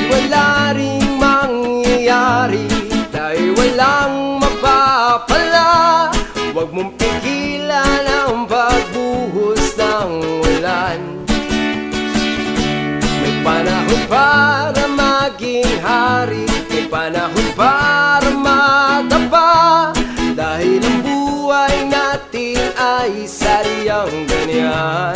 wala ring mangyayari, dahil walang mapapala. Huwag mong pigilan ang pagbuhos ng ulan. May panahon para maging hari, may panahon para matapa, dahil ang buhay natin ay saryang ganyan.